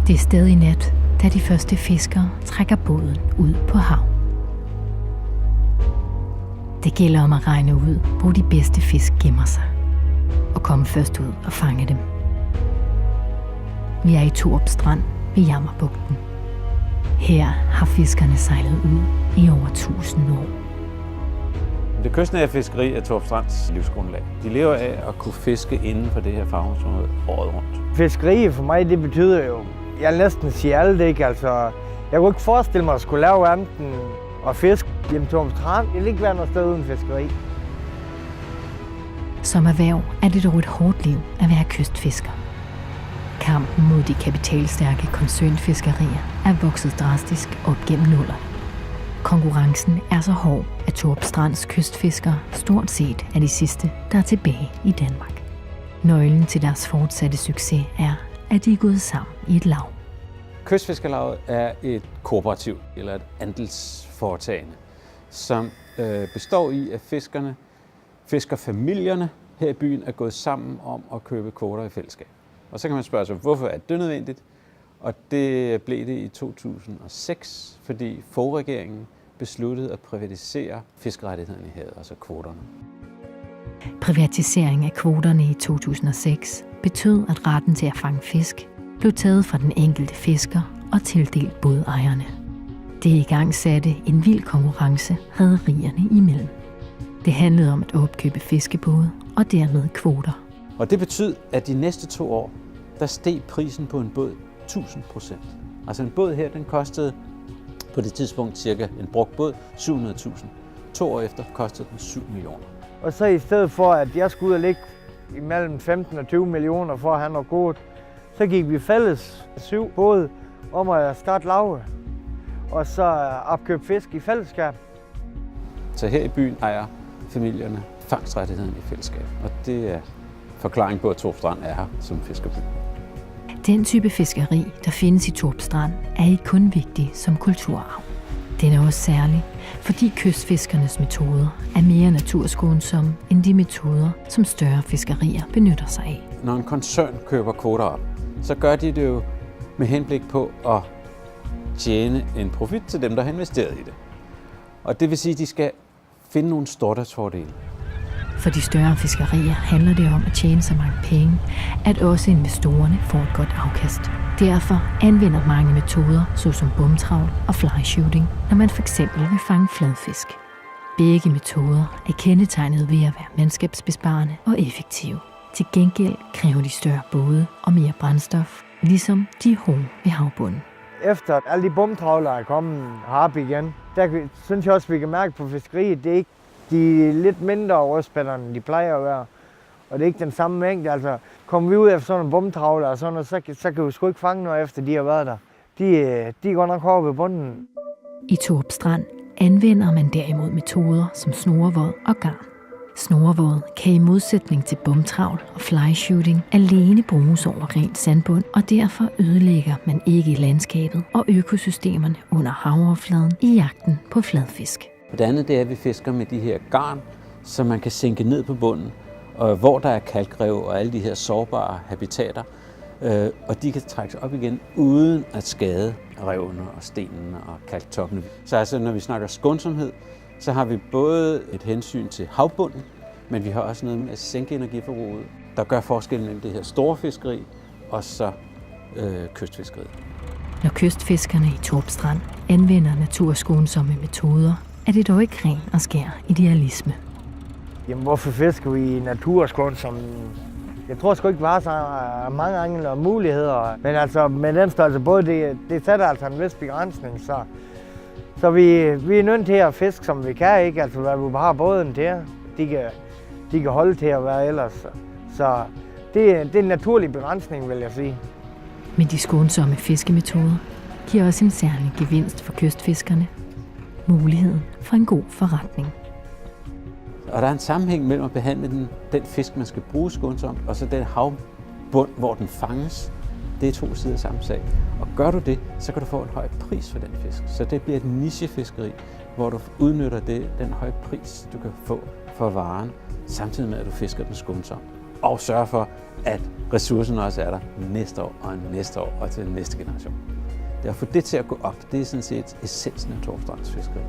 Det er stadig nat, da de første fiskere trækker båden ud på hav. Det gælder om at regne ud, hvor de bedste fisk gemmer sig, og komme først ud og fange dem. Vi er i Torup Strand ved Jammerbugten. Her har fiskerne sejlet ud i over 1000 år. Det kystnære fiskeri er Torup Strands livsgrundlag. De lever af at kunne fiske inden for det her farvområde året rundt. Fiskeri for mig, det betyder jo, jeg vil næsten sige alt, ikke? Altså, jeg kunne ikke forestille mig at skulle lave andet end at fiske hjemme Torup Strand. Det vil ikke være noget sted uden fiskeri. Som erhverv er det dog et hårdt liv at være kystfisker. Kampen mod de kapitalstærke koncernfiskerier er vokset drastisk op gennem nullerne. Konkurrencen er så hård, at Torup Strands kystfiskere stort set er de sidste, der er tilbage i Danmark. Nøglen til deres fortsatte succes er, at de er gået sammen i et lav. Kystfiskerlaget er et kooperativ eller et andelsforetagende, som består i, at fiskerfamilierne her i byen er gået sammen om at købe kvoter i fællesskab. Og så kan man spørge sig, hvorfor er det nødvendigt? Og det blev det i 2006, fordi Fogh-regeringen besluttede at privatisere fiskerettighederne i havet, altså kvoterne. Privatisering af kvoterne i 2006 betød, at retten til at fange fisk blev taget fra den enkelte fisker og tildelt bådejerne. Det igangsatte en vild konkurrence rederierne imellem. Det handlede om at opkøbe fiskebåde og dermed kvoter. Og det betød, at de næste 2 år, der steg prisen på en båd 1000%. Altså en båd her, den kostede på det tidspunkt cirka en brugt båd 700.000. 2 år efter kostede den 7 millioner. Og så i stedet for, at jeg skulle ud og ligge imellem 15 og 20 millioner for at have noget godt, så gik vi fælles 7 både om at starte lave og så opkøbe fisk i fællesskab. Så her i byen ejer familierne fangstrettigheden i fællesskab, og det er forklaring på, at Torup Strand er her som fiskerby. Den type fiskeri, der findes i Torup Strand, er ikke kun vigtig som kulturarv. Den er også særlig, fordi kystfiskernes metoder er mere naturskånsomme end de metoder, som større fiskerier benytter sig af. Når en koncern køber kvoter op, så gør de det jo med henblik på at tjene en profit til dem, der har investeret i det. Og det vil sige, at de skal finde nogle stordriftsfordele. For de større fiskerier handler det om at tjene så mange penge, at også investorerne får et godt afkast. Derfor anvender mange metoder, såsom bomtravl og fly shooting, når man f.eks. vil fange fladfisk. Begge metoder er kendetegnet ved at være mandskabsbesparende og effektive. Til gengæld kræver de større både og mere brændstof, ligesom de hårde ved havbunden. Efter at alle de bomtravlere er kommet herop igen, der synes jeg også, vi kan mærke på fiskeriet, det er ikke de lidt mindre rødspætter, end de plejer at være. Og det er ikke den samme mængde. Altså, kommer vi ud efter sådan en bomtravler og sådan noget, så kan vi sgu ikke fange noget, efter de har været der. De går nok hårde ved bunden. I Torup Strand anvender man derimod metoder som snorevåd og garn. Snorevåd kan i modsætning til bomtravl og fly shooting alene bruges over rent sandbund, og derfor ødelægger man ikke landskabet og økosystemerne under havoverfladen i jagten på fladfisk. Det andet det er, at vi fisker med de her garn, som man kan sænke ned på bunden, og hvor der er kalkrev og alle de her sårbare habitater, og de kan trækkes op igen uden at skade revene og stenene og kalktoppene. Så altså, når vi snakker skånsomhed, så har vi både et hensyn til havbunden, men vi har også noget med at sænke energiforbruget, der gør forskellen mellem det her store fiskeri og så kystfiskeriet. Når kystfiskerne i Torup Strand anvender naturskånsomme metoder, er det dog ikke ren og skær idealisme. Jamen, hvorfor fisker vi naturskånsomt? Jeg tror sgu ikke, vi har så mange angler og muligheder. Men altså, med den størrelse både, det sætter altså en vis begrænsning. Så vi er nødt til at fiske, som vi kan, ikke? Altså, hvad vi har båden til. De kan holde til at være ellers. Så det er en naturlig begrænsning, vil jeg sige. Men de skånsomme fiskemetoder giver også en særlig gevinst for kystfiskerne. Muligheden for en god forretning. Og der er en sammenhæng mellem at behandle den fisk, man skal bruge skånsomt, og så den havbund, hvor den fanges. Det er 2 sider af samme sag. Og gør du det, så kan du få en høj pris for den fisk. Så det bliver et nichefiskeri, hvor du udnytter den høje pris, du kan få for varen, samtidig med, at du fisker den skånsomt. og sørge for, at ressourcerne også er der næste år og næste år og til næste generation. Det at få det til at gå op, det er sådan set essensen af Torp Strands fiskeri.